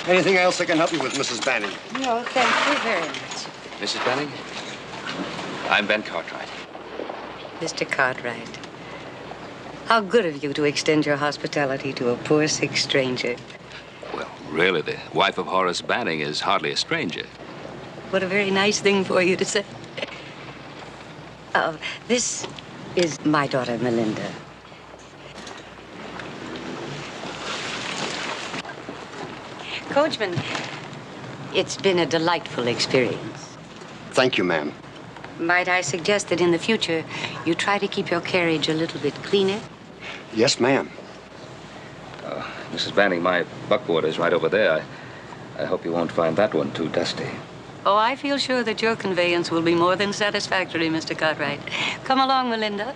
Anything else I can help you with, Mrs. Banning? No, thank you very much. Mrs. Banning, I'm Ben Cartwright. Mr. Cartwright, how good of you to extend your hospitality to a poor, sick stranger. Well, really, the wife of Horace Banning is hardly a stranger. What a very nice thing for you to say. This is my daughter, Melinda. Coachman, it's been a delightful experience. Thank you, ma'am. Might I suggest that in the future, you try to keep your carriage a little bit cleaner? Yes, ma'am. Mrs. Banning, my buckboard is right over there. I hope you won't find that one too dusty. Oh, I feel sure that your conveyance will be more than satisfactory, Mr. Cartwright. Come along, Melinda.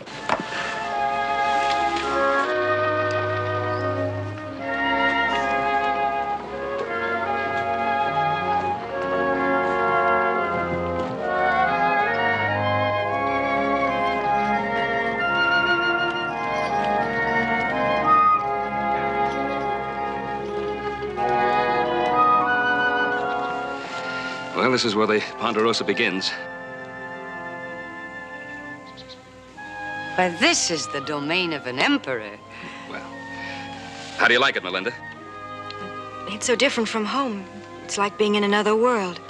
Well, this is where the Ponderosa begins. Why, this is the domain of an emperor. Well, how do you like it, Melinda? It's so different from home. It's like being in another world.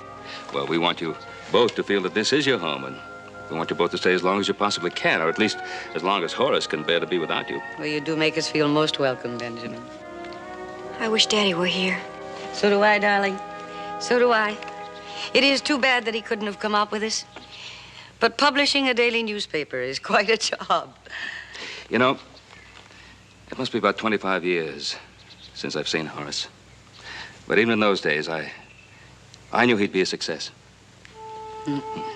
Well, we want you both to feel that this is your home, and we want you both to stay as long as you possibly can, or at least as long as Horace can bear to be without you. Well, you do make us feel most welcome, Benjamin. I wish Daddy were here. So do I, darling. So do I. It is too bad that he couldn't have come up with us. But publishing a daily newspaper is quite a job. You know, it must be about 25 years since I've seen Horace. But even in those days, I knew he'd be a success. Mm-hmm.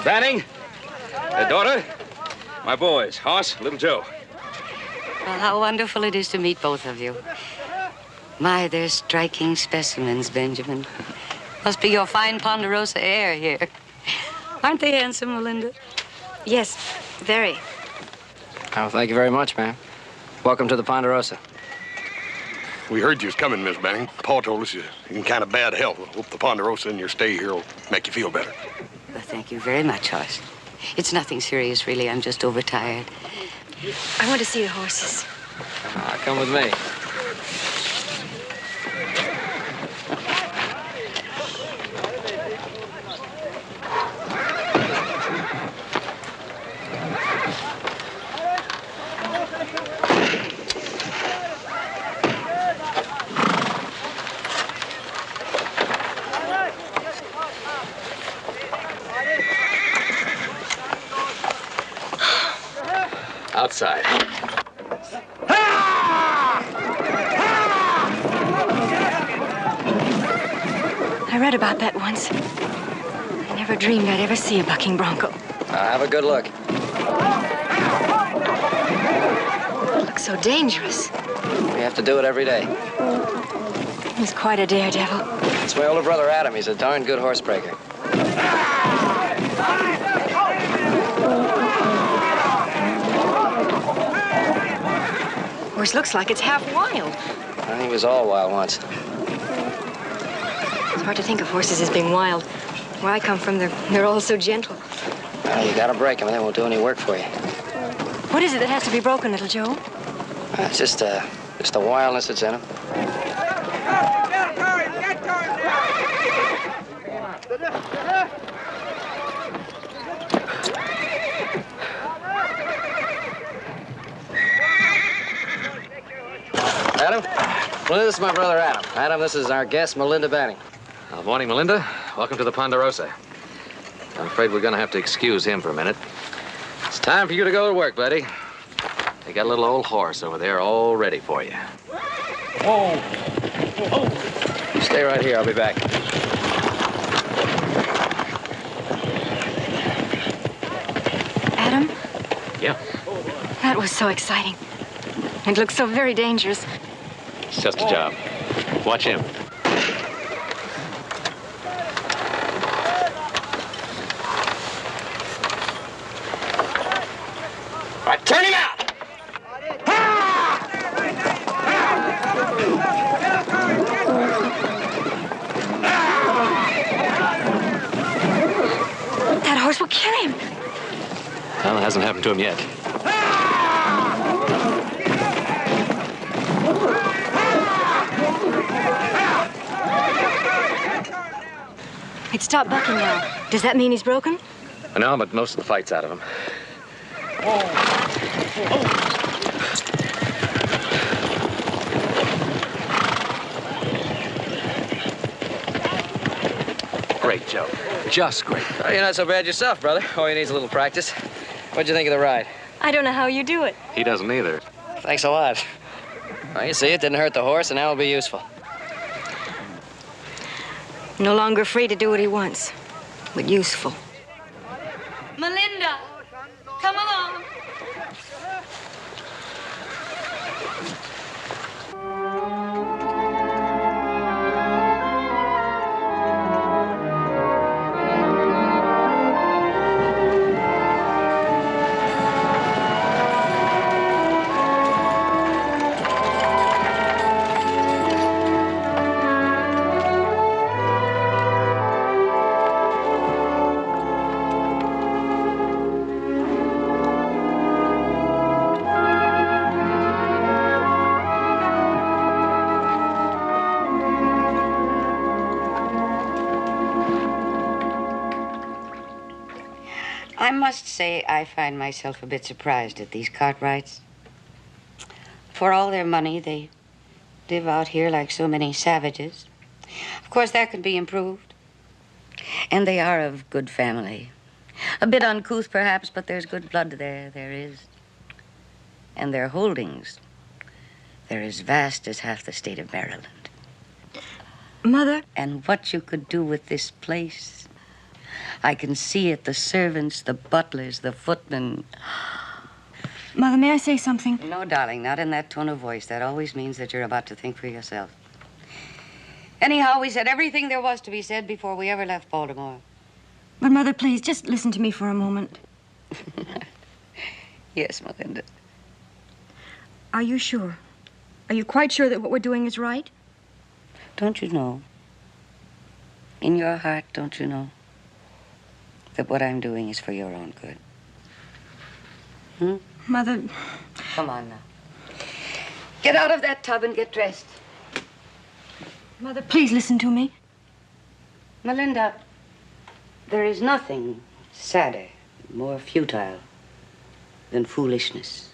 Banning, their daughter, my boys, Hoss, little Joe. Well, how wonderful it is to meet both of you. My, they're striking specimens, Benjamin. Must be your fine Ponderosa air here. Aren't they handsome, Melinda? Yes, very. Oh, thank you very much, ma'am. Welcome to the Ponderosa. We heard you was coming, Miss Banning. Paul told us you're in kind of bad health. Hope the Ponderosa and your stay here will make you feel better. Well, thank you very much, Hoss. It's nothing serious, really. I'm just overtired. I want to see the horses. Come with me. Outside. I read about that once. I never dreamed I'd ever see a bucking bronco. Have a good look. It looks so dangerous. We have to do it every day. He's quite a daredevil. It's my older brother Adam. He's a darn good horse breaker. horse looks like it's half wild. I think it was all wild once. It's hard to think of horses as being wild. Where I come from, they're all so gentle. Well, you gotta break them, and they won't do any work for you. What is it that has to be broken, little Joe? It's just the wildness that's in them. Adam? Well, this is my brother, Adam. Adam, this is our guest, Melinda Banning. Morning, Melinda. Welcome to the Ponderosa. I'm afraid we're gonna have to excuse him for a minute. It's time for you to go to work, buddy. They got a little old horse over there all ready for you. Whoa. You stay right here. I'll be back. Adam? Yeah, That was so exciting. It looked so very dangerous. it's just a job. Watch him. All right, turn him out! That horse will kill him. Well, it hasn't happened to him yet. It stopped bucking now. Does that mean he's broken? No, but most of the fight's out of him. Great, Joe. Just great. Oh, you're not so bad yourself, brother. All you need is a little practice. What'd you think of the ride? I don't know how you do it. He doesn't either. Thanks a lot. Well, you see, it didn't hurt the horse, and now it'll be useful. No longer free to do what he wants, but useful. Melinda, come along. I must say I find myself a bit surprised at these Cartwrights. For all their money, they live out here like so many savages. Of course, that could be improved. And they are of good family. A bit uncouth, perhaps, but there's good blood there is. And their holdings, they're as vast as half the state of Maryland. Mother? And what you could do with this place, I can see it, the servants, the butlers, the footmen. Mother, may I say something? No, darling, not in that tone of voice. That always means that you're about to think for yourself. Anyhow, we said everything there was to be said before we ever left Baltimore. But, Mother, please, just listen to me for a moment. Yes, Melinda. Are you sure? Are you quite sure that what we're doing is right? Don't you know? In your heart, don't you know that what I'm doing is for your own good? Hmm? Mother... Come on now. Get out of that tub and get dressed. Mother, please listen to me. Melinda, there is nothing sadder, more futile than foolishness.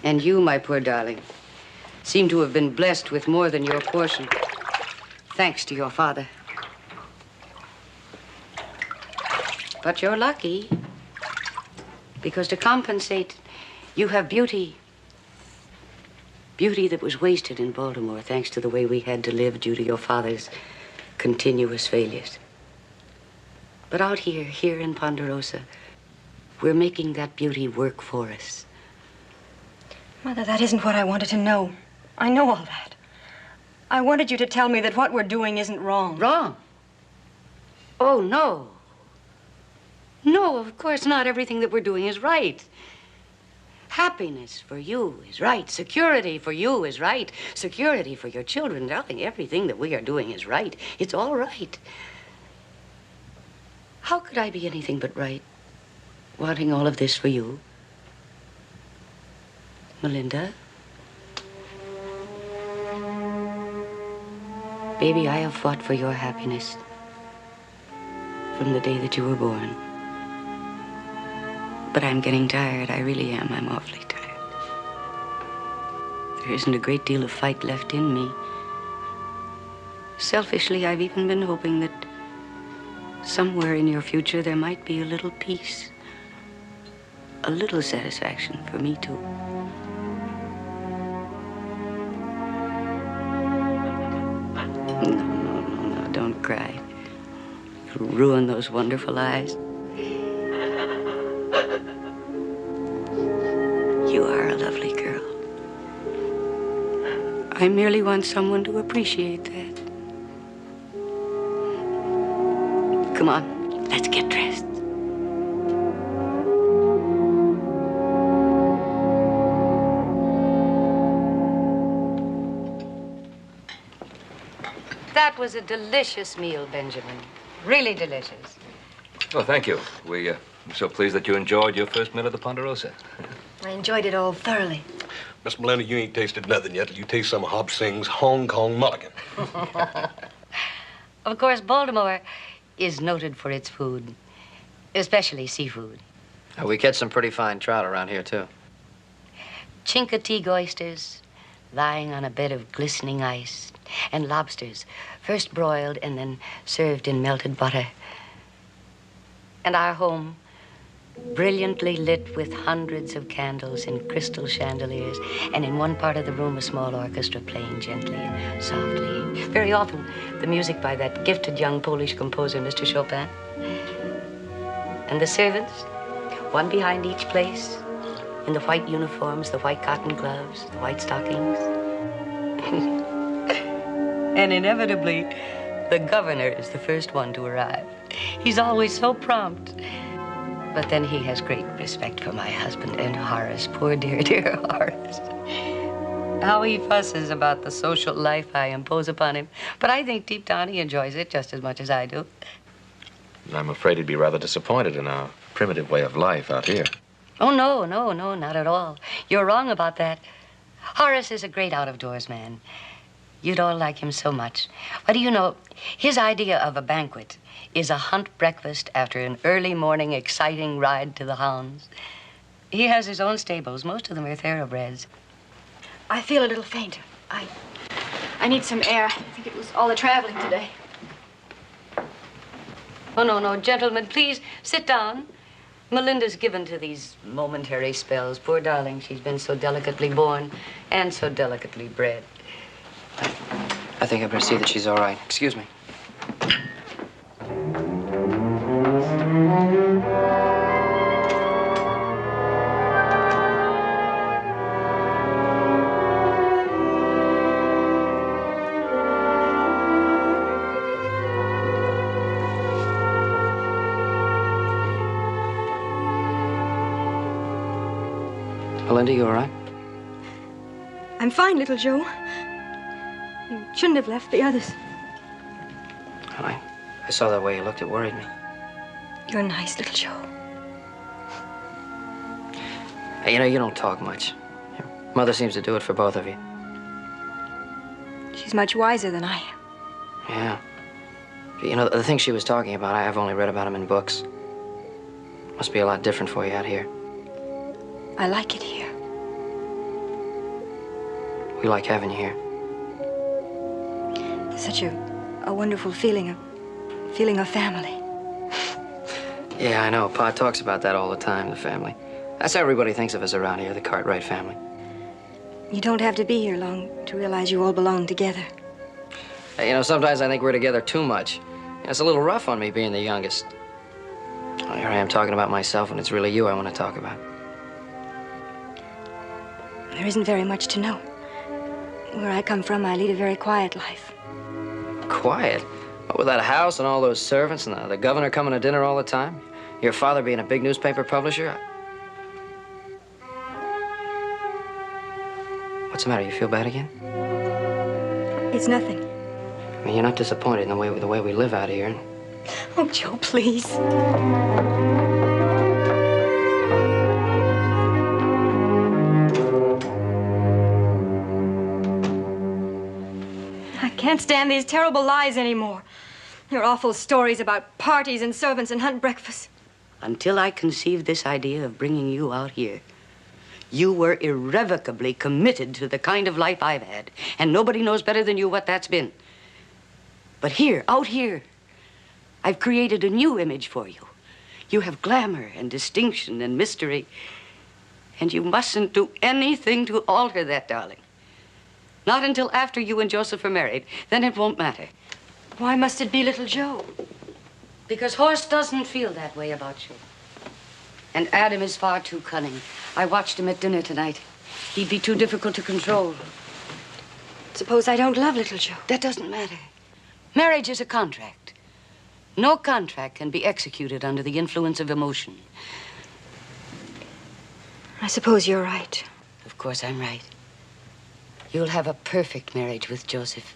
And you, my poor darling, seem to have been blessed with more than your portion, thanks to your father. But you're lucky, because to compensate, you have beauty. Beauty that was wasted in Baltimore, thanks to the way we had to live due to your father's continuous failures. But out here in Ponderosa, we're making that beauty work for us. Mother, that isn't what I wanted to know. I know all that. I wanted you to tell me that what we're doing isn't wrong. Wrong? Oh, no. No, of course not. Everything that we're doing is right. Happiness for you is right. Security for you is right. Security for your children. Darling, everything that we are doing is right. It's all right. How could I be anything but right, wanting all of this for you? Melinda? Baby, I have fought for your happiness from the day that you were born. But I'm getting tired. I really am. I'm awfully tired. There isn't a great deal of fight left in me. Selfishly, I've even been hoping that somewhere in your future there might be a little peace, a little satisfaction for me, too. No, don't cry. You'll ruin those wonderful eyes. You are a lovely girl. I merely want someone to appreciate that. Come on, let's get dressed. That was a delicious meal, Benjamin. Really delicious. Well, thank you. I'm so pleased that you enjoyed your first meal at the Ponderosa. I enjoyed it all thoroughly. Miss Melinda, you ain't tasted nothing yet till you taste some of Hop Sing's Hong Kong mulligan. Of course, Baltimore is noted for its food, especially seafood. We catch some pretty fine trout around here, too. Chincoteague oysters lying on a bed of glistening ice, and lobsters, first broiled and then served in melted butter. And our home, brilliantly lit with hundreds of candles in crystal chandeliers, and in one part of the room, a small orchestra playing gently and softly. Very often, the music by that gifted young Polish composer, Mr. Chopin. And the servants, one behind each place, in the white uniforms, the white cotton gloves, the white stockings. And inevitably, the governor is the first one to arrive. He's always so prompt. But then he has great respect for my husband and Horace. Poor dear, dear Horace. How he fusses about the social life I impose upon him. But I think deep down he enjoys it just as much as I do. I'm afraid he'd be rather disappointed in our primitive way of life out here. Oh, no, not at all. You're wrong about that. Horace is a great out-of-doors man. You'd all like him so much. Why, do you know, his idea of a banquet is a hunt breakfast after an early morning exciting ride to the hounds. He has his own stables. Most of them are thoroughbreds. I feel a little faint. I need some air. I think it was all the traveling today. Oh, no, gentlemen, please sit down. Melinda's given to these momentary spells. Poor darling, she's been so delicately born and so delicately bred. I think I better see that she's all right. Excuse me. Melinda, you all right? I'm fine, little Joe. You shouldn't have left the others. I saw that way you looked. It worried me. You're nice, little Joe. Hey, you know, you don't talk much. Your mother seems to do it for both of you. She's much wiser than I am. Yeah. You know, the things she was talking about, I've only read about them in books. Must be a lot different for you out here. I like it here. We like having you here. There's such a wonderful feeling of family. Yeah, I know. Pa talks about that all the time, the family. That's how everybody thinks of us around here, the Cartwright family. You don't have to be here long to realize you all belong together. Hey, you know, sometimes I think we're together too much. It's a little rough on me being the youngest. Well, here I am talking about myself, and it's really you I want to talk about. There isn't very much to know. Where I come from, I lead a very quiet life. Quiet? What, with that house and all those servants and the governor coming to dinner all the time? Your father being a big newspaper publisher? What's the matter? You feel bad again? It's nothing. I mean, you're not disappointed in the way we live out here. Oh, Joe, please. I can't stand these terrible lies anymore. Your awful stories about parties and servants and hunt breakfasts. Until I conceived this idea of bringing you out here, you were irrevocably committed to the kind of life I've had. And nobody knows better than you what that's been. But here, out here, I've created a new image for you. You have glamour and distinction and mystery. And you mustn't do anything to alter that, darling. Not until after you and Joseph are married. Then it won't matter. Why must it be little Joe? Because Horst doesn't feel that way about you. And Adam is far too cunning. I watched him at dinner tonight. He'd be too difficult to control. Suppose I don't love little Joe. That doesn't matter. Marriage is a contract. No contract can be executed under the influence of emotion. I suppose you're right. Of course I'm right. You'll have a perfect marriage with Joseph.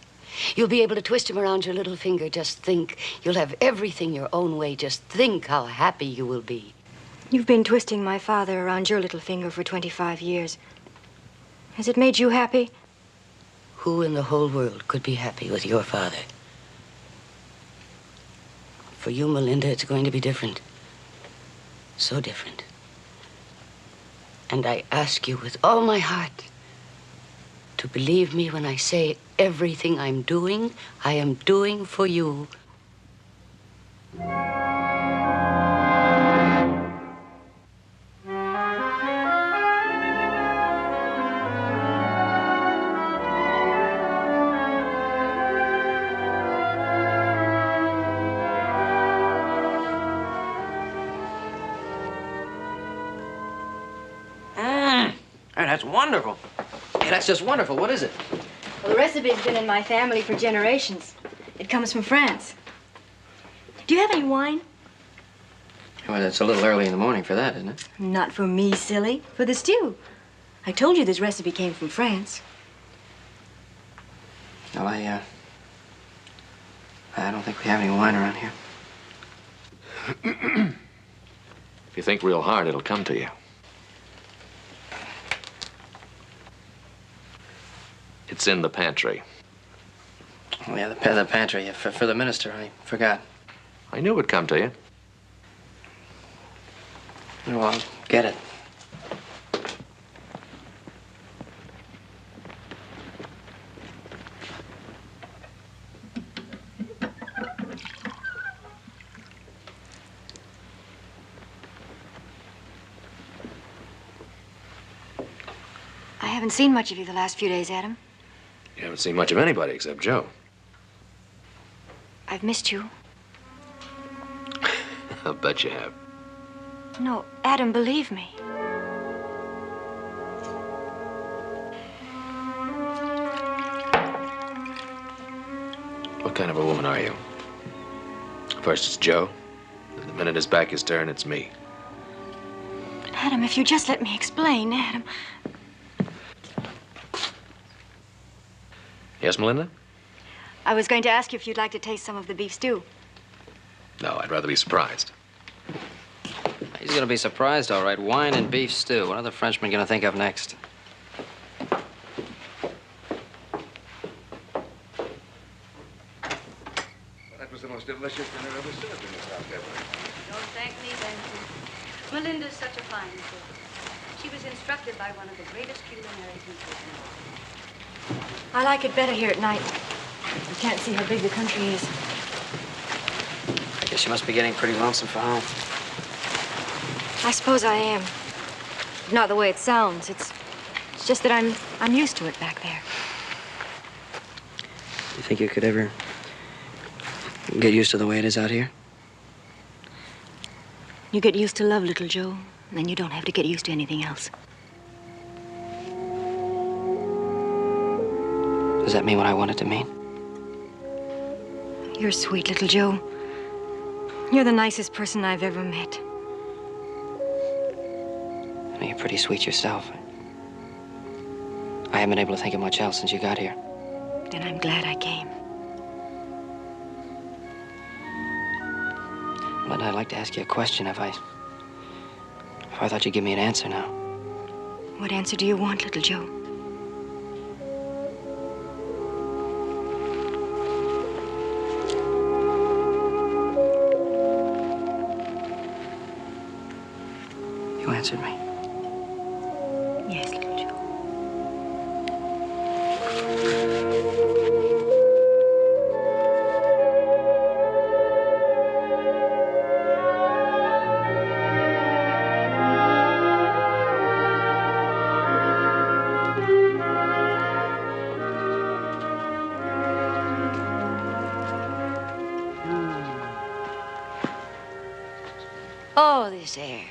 You'll be able to twist him around your little finger. Just think. You'll have everything your own way. Just think how happy you will be. You've been twisting my father around your little finger for 25 years. Has it made you happy? Who in the whole world could be happy with your father? For you, Melinda, it's going to be different. So different. And I ask you with all my heart to believe me when I say everything I'm doing, I am doing for you. That's wonderful. Hey, that's just wonderful. What is it? Well, the recipe's been in my family for generations. It comes from France. Do you have any wine? Well, it's a little early in the morning for that, isn't it? Not for me, silly. For the stew. I told you this recipe came from France. Well, I don't think we have any wine around here. If you think real hard, it'll come to you. It's in the pantry. Oh, yeah, the pantry. Yeah, for the minister, I forgot. I knew it would come to you. Well, I'll get it. I haven't seen much of you the last few days, Adam. You haven't seen much of anybody except Joe. I've missed you. I'll bet you have. No, Adam, believe me. What kind of a woman are you? First it's Joe, then the minute his back is turned, it's me. Adam, if you just let me explain, Adam. Yes, Melinda? I was going to ask you if you'd like to taste some of the beef stew. No, I'd rather be surprised. He's gonna be surprised, all right. Wine and beef stew. What are the Frenchmen gonna think of next? That was the most delicious dinner ever served in this house, ever. Don't thank me, Benson. Melinda's such a fine cook. She was instructed by one of the greatest culinary teachers in the world. I like it better here at night. You can't see how big the country is. I guess you must be getting pretty lonesome for home. I suppose I am. Not the way it sounds. It's just that I'm used to it back there. You think you could ever get used to the way it is out here? You get used to love, little Joe, and then you don't have to get used to anything else. Does that mean what I want it to mean? You're sweet, little Joe. You're the nicest person I've ever met. Well, you're pretty sweet yourself. I haven't been able to think of much else since you got here. Then I'm glad I came. Linda, I'd like to ask you a question if I thought you'd give me an answer now. What answer do you want, little Joe? You answered me. Yes, little Joe. Oh, this air.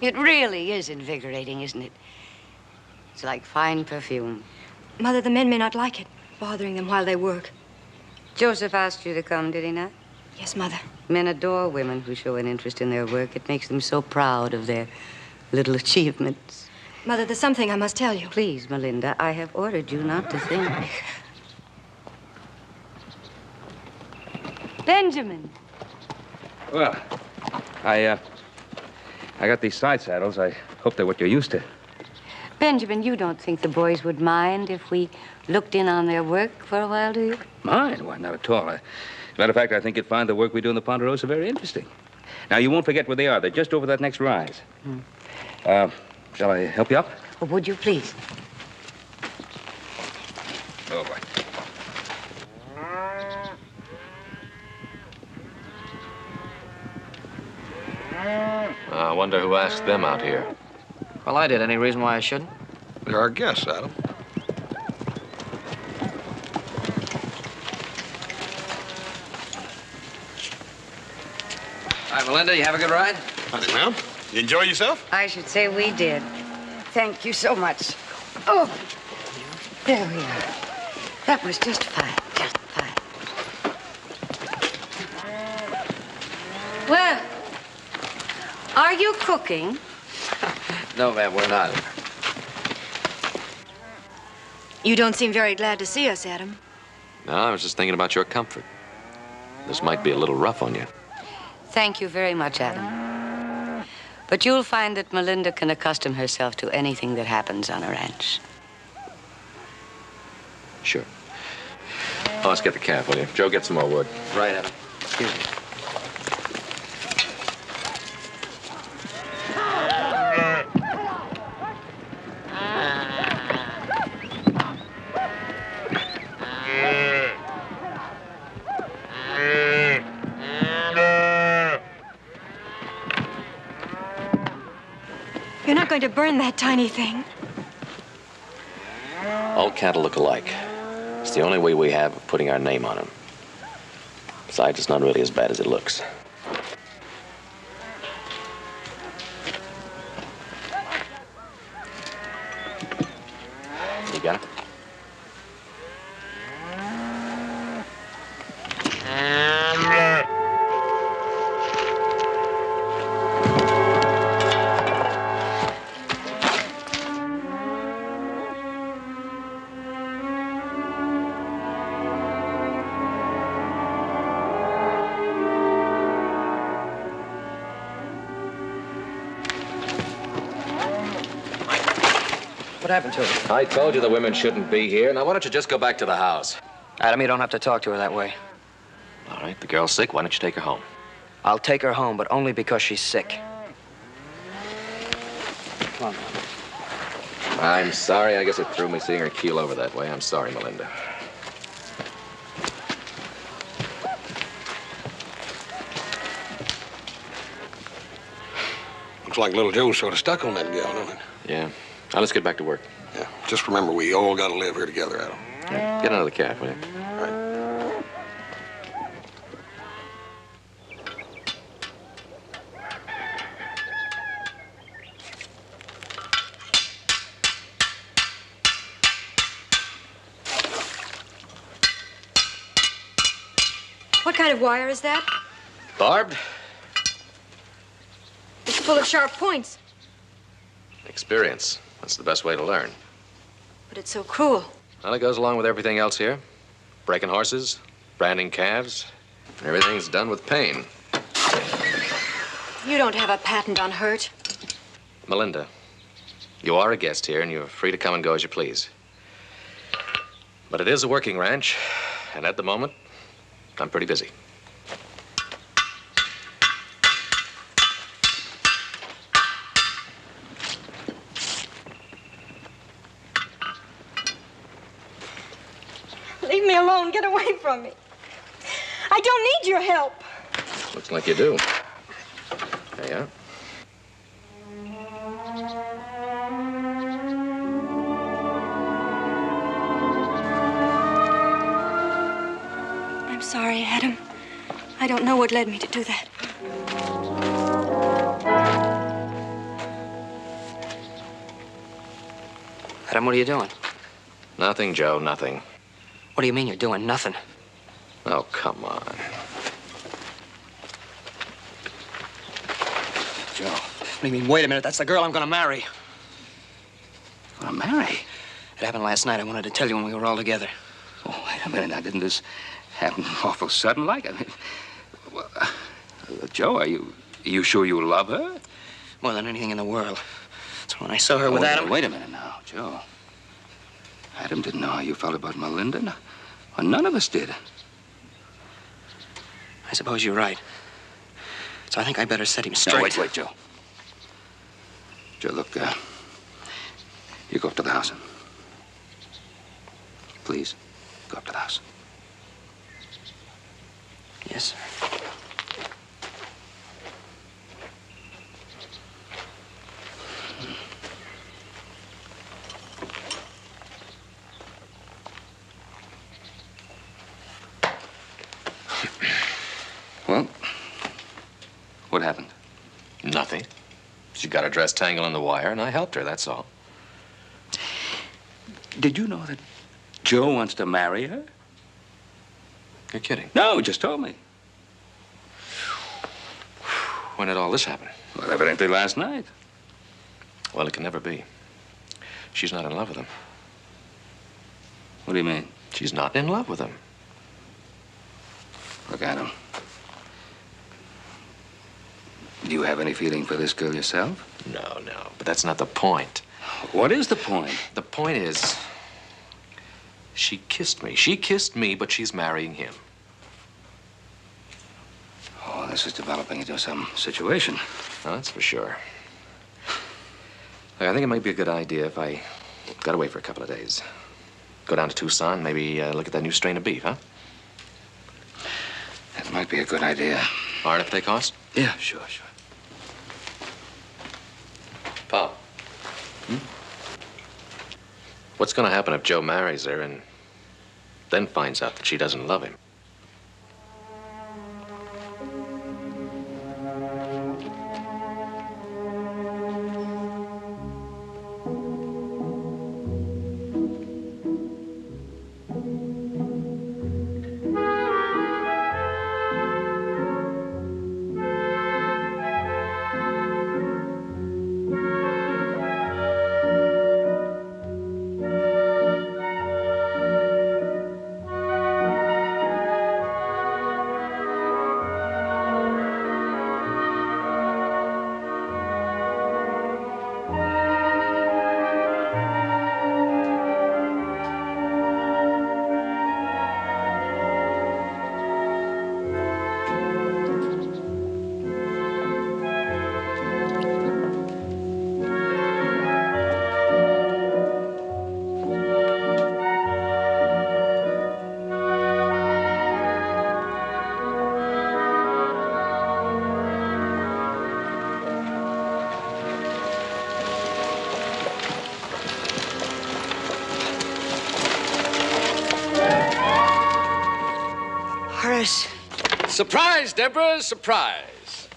It really is invigorating, isn't it? It's like fine perfume. Mother, the men may not like it, bothering them while they work. Joseph asked you to come, did he not? Yes, Mother. Men adore women who show an interest in their work. It makes them so proud of their little achievements. Mother, there's something I must tell you. Please, Melinda, I have ordered you not to think. Benjamin. Well, I got these side saddles. I hope they're what you're used to. Benjamin, you don't think the boys would mind if we looked in on their work for a while, do you? Mind? Why, not at all. As a matter of fact, I think you'd find the work we do in the Ponderosa very interesting. Now, you won't forget where they are. They're just over that next rise. Shall I help you up? Oh, would you please? Oh, boy. I wonder who asked them out here. Well, I did. Any reason why I shouldn't? They're our guests, Adam. All right, Melinda, you have a good ride? Howdy, ma'am. You enjoy yourself? I should say we did. Thank you so much. Oh, there we are. That was just fine, just fine. Well, are you cooking? No, ma'am, we're not. You don't seem very glad to see us, Adam. No, I was just thinking about your comfort. This might be a little rough on you. Thank you very much, Adam. But you'll find that Melinda can accustom herself to anything that happens on a ranch. Sure. Oh, let's get the cab, will you? Joe, get some more wood. Right, Adam. Excuse me. You're not going to burn that tiny thing. All cattle look alike. It's the only way we have of putting our name on them. Besides, it's not really as bad as it looks. You got it? What happened to her? I told you the women shouldn't be here. Now, why don't you just go back to the house? Adam, you don't have to talk to her that way. All right, the girl's sick. Why don't you take her home? I'll take her home, but only because she's sick. Come on, Adam. I'm sorry. I guess it threw me seeing her keel over that way. I'm sorry, Melinda. Looks like little Joe's sort of stuck on that gal, don't it? Yeah. Now, let's get back to work. Yeah. Just remember, we all got to live here together, Adam. Yeah. Get out of the cab, will you? All right. What kind of wire is that? Barbed? It's full of sharp points. Experience. That's the best way to learn. But it's so cruel. Well, it goes along with everything else here. Breaking horses, branding calves, and everything's done with pain. You don't have a patent on hurt. Melinda, you are a guest here, and you're free to come and go as you please. But it is a working ranch, and at the moment, I'm pretty busy. Leave me alone. Get away from me. I don't need your help. Looks like you do. There you are. I'm sorry, Adam. I don't know what led me to do that. Adam, what are you doing? Nothing, Joe, nothing. What do you mean you're doing nothing? Oh, come on. Joe, what do you mean, wait a minute? That's the girl I'm gonna marry. Gonna marry? It happened last night. I wanted to tell you when we were all together. Oh, wait a minute. Now, didn't this happen awful sudden like? I mean, well, Joe, are you sure you love her? More than anything in the world. So when I saw her with Adam... Wait a minute now, Joe. Adam didn't know how you felt about Melinda. No, well, none of us did. I suppose you're right. So I think I better set him straight. No, wait, Joe. Joe, look, you go up to the house. Please, go up to the house. Yes, sir. Well, what happened? Nothing. She got her dress tangled in the wire, and I helped her, that's all. Did you know that Joe wants to marry her? You're kidding. No, he just told me. When did all this happen? Well, evidently last night. Well, it can never be. She's not in love with him. What do you mean? She's not in love with him. Look, Adam. Do you have any feeling for this girl yourself? No, but that's not the point. What is the point? The point is, she kissed me. She kissed me, but she's marrying him. Oh, this is developing into some situation. Well, that's for sure. Look, I think it might be a good idea if I got away for a couple of days. Go down to Tucson, maybe look at that new strain of beef, huh? That might be a good idea. Aren't if they cost? Yeah, sure. Pop. What's going to happen if Joe marries her and then finds out that she doesn't love him? Horace. Surprise, Deborah, surprise.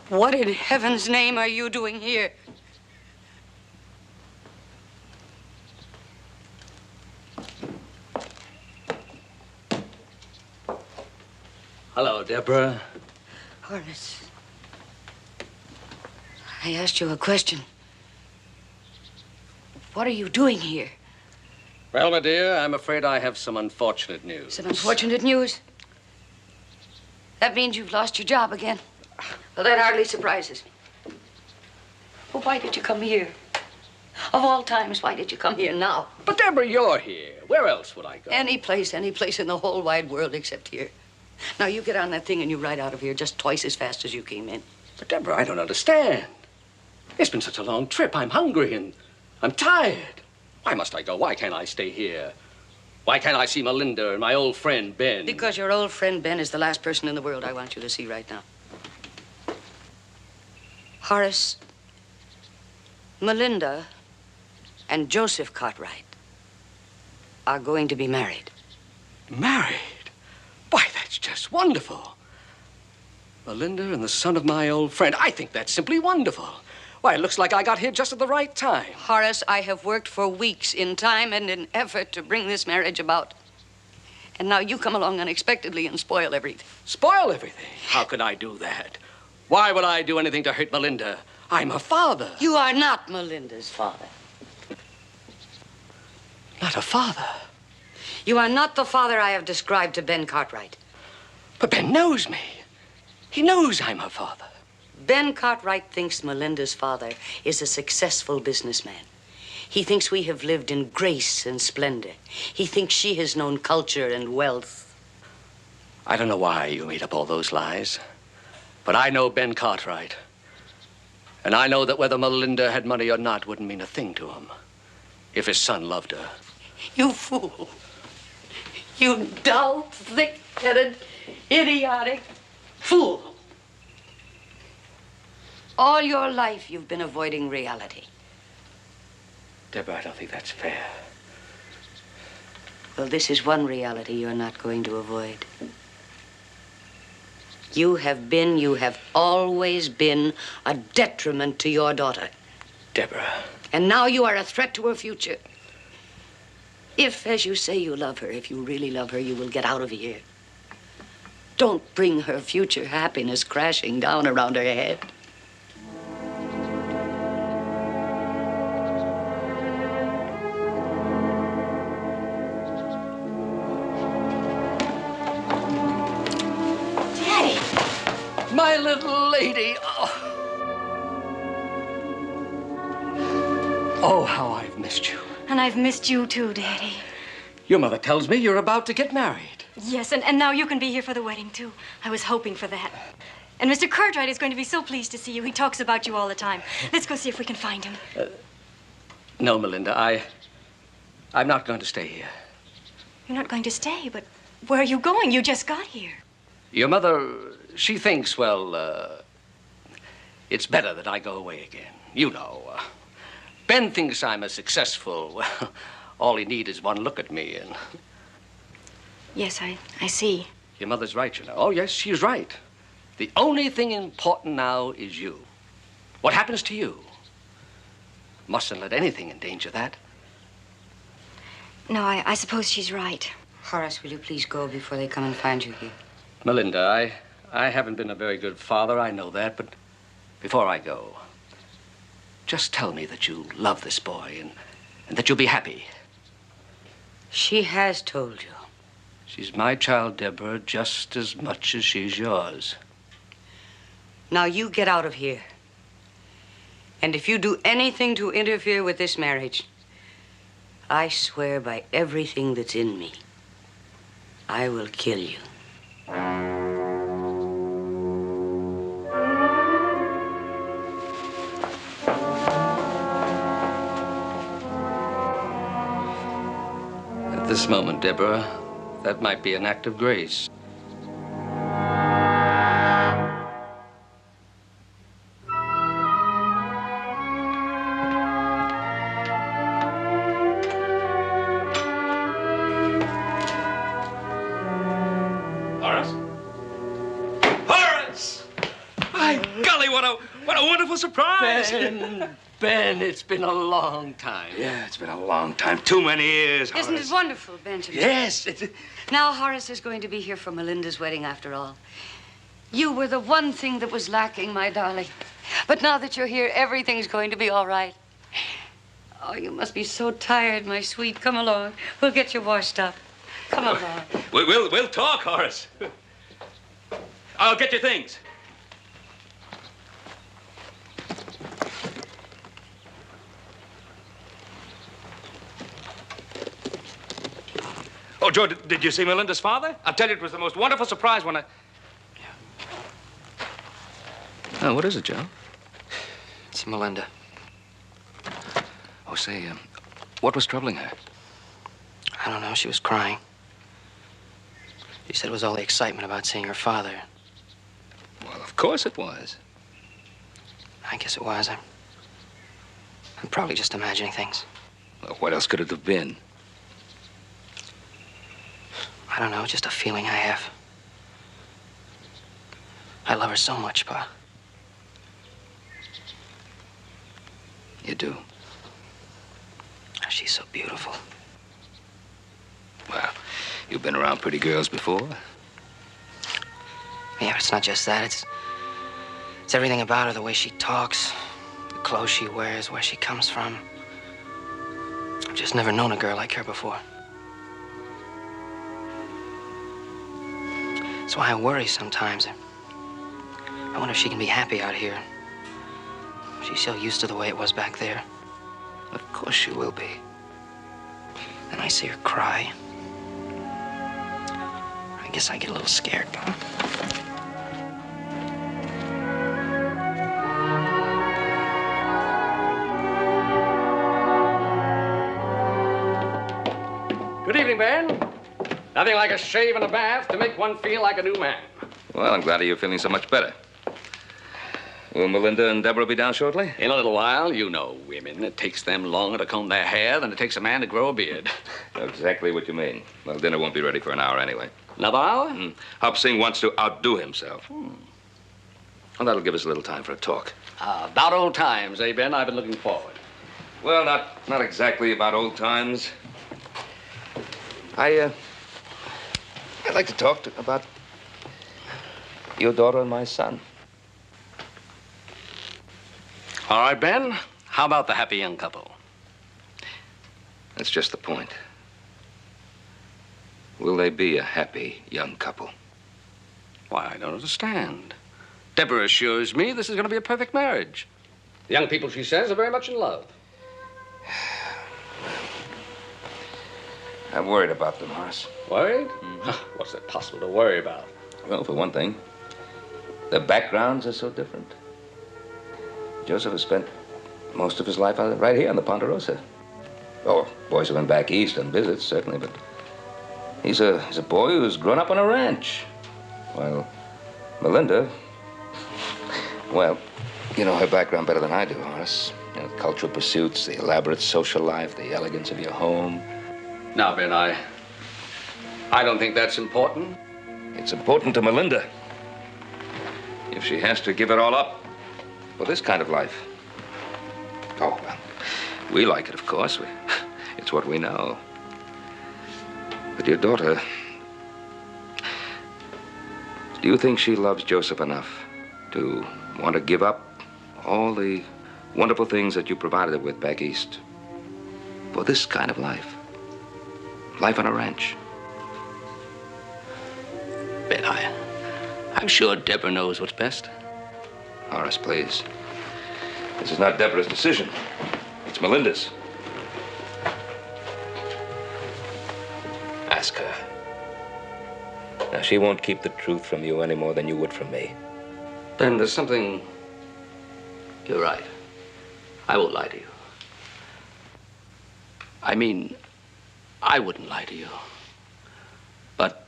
What in heaven's name are you doing here? Hello, Deborah. Horace. I asked you a question. What are you doing here? Well, my dear, I'm afraid I have some unfortunate news. Some unfortunate news. That means you've lost your job again. Well, that hardly surprises me. Well, why did you come here? Of all times, why did you come here now? But, Deborah, you're here. Where else would I go? Any place in the whole wide world except here. Now, you get on that thing and you ride out of here just twice as fast as you came in. But, Deborah, I don't understand. It's been such a long trip. I'm hungry and I'm tired. Why must I go? Why can't I stay here? Why can't I see Melinda and my old friend, Ben? Because your old friend, Ben, is the last person in the world I want you to see right now. Horace, Melinda and Joseph Cartwright are going to be married. Married? Why, that's just wonderful. Melinda and the son of my old friend. I think that's simply wonderful. Why, it looks like I got here just at the right time. Horace, I have worked for weeks in time and in effort to bring this marriage about. And now you come along unexpectedly and spoil everything. Spoil everything? How could I do that? Why would I do anything to hurt Melinda? I'm her father. You are not Melinda's father. Not a father? You are not the father I have described to Ben Cartwright. But Ben knows me. He knows I'm her father. Ben Cartwright thinks Melinda's father is a successful businessman. He thinks we have lived in grace and splendor. He thinks she has known culture and wealth. I don't know why you made up all those lies, but I know Ben Cartwright. And I know that whether Melinda had money or not wouldn't mean a thing to him if his son loved her. You fool. You dull, thick-headed, idiotic fool. All your life, you've been avoiding reality. Deborah, I don't think that's fair. Well, this is one reality you're not going to avoid. You have always been a detriment to your daughter. Deborah. And now you are a threat to her future. If, as you say, you love her, if you really love her, you will get out of here. Don't bring her future happiness crashing down around her head. My little lady. Oh, how I've missed you. And I've missed you too, Daddy. Your mother tells me you're about to get married. Yes, and now you can be here for the wedding, too. I was hoping for that. And Mr. Cartwright is going to be so pleased to see you. He talks about you all the time. Let's go see if we can find him. No, Melinda, I'm not going to stay here. You're not going to stay, but where are you going? You just got here. Your mother, she thinks, well, it's better that I go away again. You know, Ben thinks I'm a successful, well, all he needs is one look at me and... Yes, I see. Your mother's right, you know. Oh, yes, she's right. The only thing important now is you. What happens to you? Mustn't let anything endanger that. No, I suppose she's right. Horace, will you please go before they come and find you here? Melinda, I haven't been a very good father, I know that, but before I go, just tell me that you love this boy and that you'll be happy. She has told you. She's my child, Deborah, just as much as she's yours. Now you get out of here. And if you do anything to interfere with this marriage, I swear by everything that's in me, I will kill you. At this moment, Deborah, that might be an act of grace. What a wonderful surprise! Ben, it's been a long time. Yeah, it's been a long time. Too many years, Horace. Isn't it wonderful, Benjamin? Yes. Now Horace is going to be here for Melinda's wedding after all. You were the one thing that was lacking, my darling. But now that you're here, everything's going to be all right. Oh, you must be so tired, my sweet. Come along. We'll get you washed up. Come along. We'll talk, Horace. I'll get your things. Oh, Joe, did you see Melinda's father? I'll tell you, it was the most wonderful surprise when I... Oh, what is it, Joe? It's Melinda. Oh, say, what was troubling her? I don't know. She was crying. She said it was all the excitement about seeing her father. Well, of course it was. I guess it was. I'm probably just imagining things. Well, what else could it have been? I don't know, just a feeling I have. I love her so much, Pa. You do? She's so beautiful. Well, you've been around pretty girls before. Yeah, but it's not just that. It's everything about her, the way she talks, the clothes she wears, where she comes from. I've just never known a girl like her before. That's why I worry sometimes. I wonder if she can be happy out here. She's so used to the way it was back there. Of course she will be. Then I see her cry. I guess I get a little scared. Good evening, Ben. Nothing like a shave and a bath to make one feel like a new man. Well, I'm glad you're feeling so much better. Will Melinda and Deborah be down shortly? In a little while, you know women. It takes them longer to comb their hair than it takes a man to grow a beard. Exactly what you mean. Well, dinner won't be ready for an hour anyway. Another hour? Hop Sing wants to outdo himself. Well, that'll give us a little time for a talk. About old times, eh, Ben? I've been looking forward. Well, not exactly about old times. I'd like to talk about your daughter and my son. All right, Ben. How about the happy young couple? That's just the point. Will they be a happy young couple? Why, I don't understand. Deborah assures me this is going to be a perfect marriage. The young people, she says, are very much in love. I'm worried about them, Horace. Worried? What's there possible to worry about? Well, for one thing, their backgrounds are so different. Joseph has spent most of his life right here on the Ponderosa. Oh, boys have been back east on visits, certainly, but he's a boy who's grown up on a ranch. While Melinda, well, you know her background better than I do, Horace. You know, cultural pursuits, the elaborate social life, the elegance of your home. Now, Ben, I don't think that's important. It's important to Melinda. If she has to give it all up for this kind of life. Oh, well, we like it, of course. It's what we know. But your daughter, do you think she loves Joseph enough to want to give up all the wonderful things that you provided her with back east for this kind of life? Life on a ranch. Ben, I'm sure Deborah knows what's best. Horace, please. This is not Deborah's decision. It's Melinda's. Ask her. Now, she won't keep the truth from you any more than you would from me. Ben, there's something... You're right. I won't lie to you. I mean, I wouldn't lie to you. But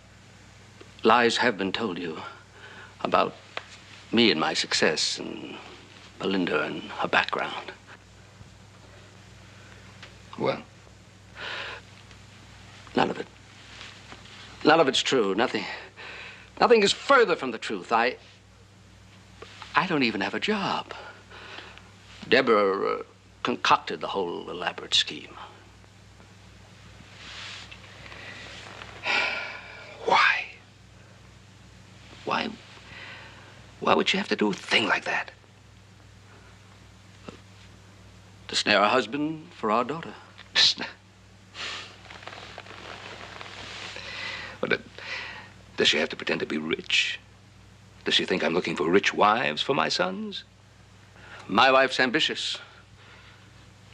lies have been told you about me and my success and Melinda and her background. Well? None of it. None of it's true. Nothing is further from the truth. I don't even have a job. Deborah concocted the whole elaborate scheme. Why? Why would you have to do a thing like that? To snare a husband for our daughter. But does she have to pretend to be rich? Does she think I'm looking for rich wives for my sons? My wife's ambitious.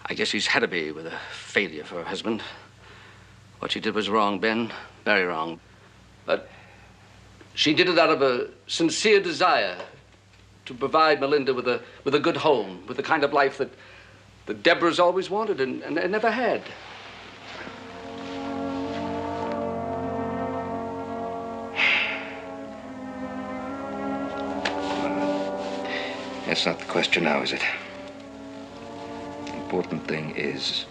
I guess she's had to be with a failure for her husband. What she did was wrong, Ben. Very wrong. But she did it out of a sincere desire to provide Melinda with a good home, with the kind of life that Deborah's always wanted and never had. That's not the question now, is it? The important thing is,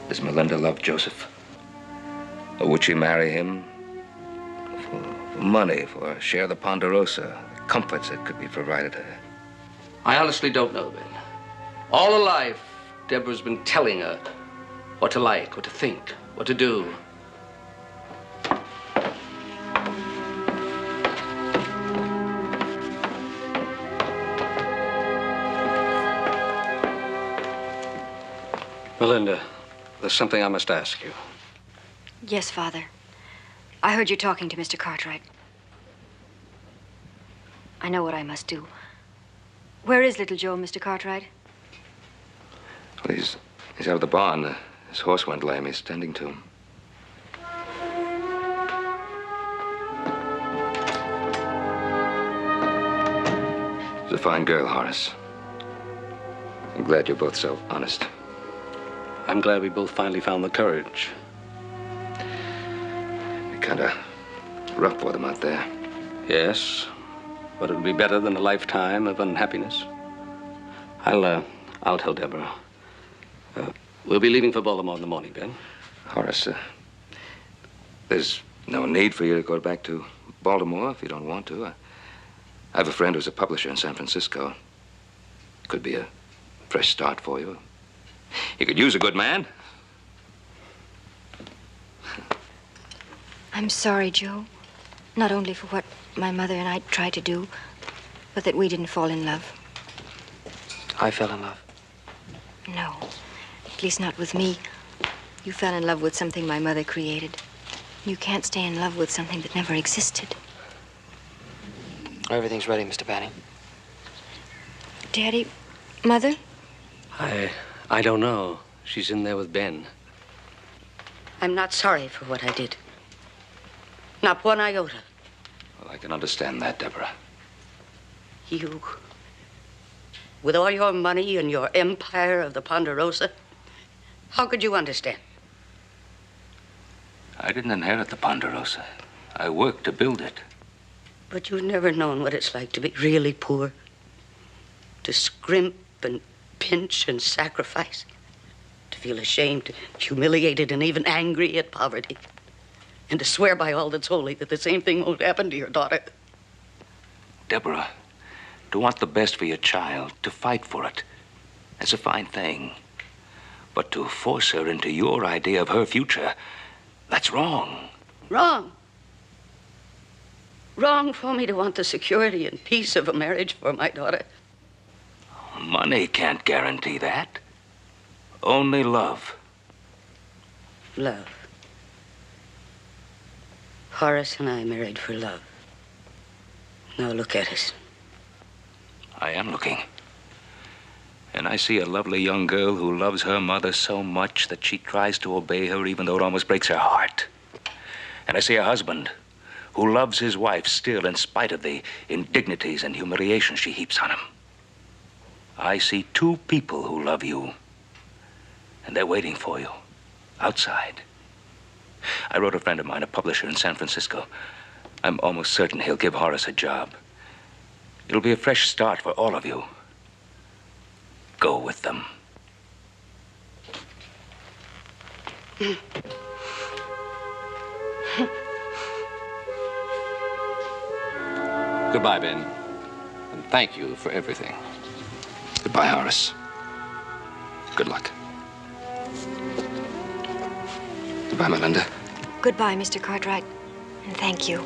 does Melinda love Joseph? Or would she marry him for money, for a share of the Ponderosa, the comforts that could be provided her? I honestly don't know, Ben. All her life, Deborah's been telling her what to like, what to think, what to do. Melinda, there's something I must ask you. Yes, Father. I heard you talking to Mr. Cartwright. I know what I must do. Where is little Joe, Mr. Cartwright? Well, he's out of the barn. His horse went lame. He's tending to him. She's a fine girl, Horace. I'm glad you're both so honest. I'm glad we both finally found the courage. Be kind of rough for them out there. Yes, but it would be better than a lifetime of unhappiness. I'll tell Deborah. We'll be leaving for Baltimore in the morning, Ben. Horace, there's no need for you to go back to Baltimore if you don't want to. I have a friend who's a publisher in San Francisco. Could be a fresh start for you. You could use a good man. I'm sorry, Joe. Not only for what my mother and I tried to do, but that we didn't fall in love. I fell in love. No, at least not with me. You fell in love with something my mother created. You can't stay in love with something that never existed. Everything's ready, Mr. Banning. Daddy, Mother? I don't know. She's in there with Ben. I'm not sorry for what I did. Not one iota. Well, I can understand that, Deborah. You, with all your money and your empire of the Ponderosa, how could you understand? I didn't inherit the Ponderosa. I worked to build it. But you've never known what it's like to be really poor. To scrimp and pinch and sacrifice. To feel ashamed, humiliated, and even angry at poverty. And to swear by all that's holy that the same thing won't happen to your daughter. Deborah, to want the best for your child, to fight for it, that's a fine thing. But to force her into your idea of her future, that's wrong. Wrong. Wrong for me to want the security and peace of a marriage for my daughter. Money can't guarantee that. Only love. Love. Horace and I married for love. Now look at us. I am looking. And I see a lovely young girl who loves her mother so much that she tries to obey her even though it almost breaks her heart. And I see a husband who loves his wife still in spite of the indignities and humiliations she heaps on him. I see two people who love you, and they're waiting for you outside. I wrote a friend of mine, a publisher in San Francisco. I'm almost certain he'll give Horace a job. It'll be a fresh start for all of you. Go with them. Goodbye, Ben. And thank you for everything. Goodbye, Horace. Good luck. Goodbye, Melinda. Goodbye, Mr. Cartwright, and thank you.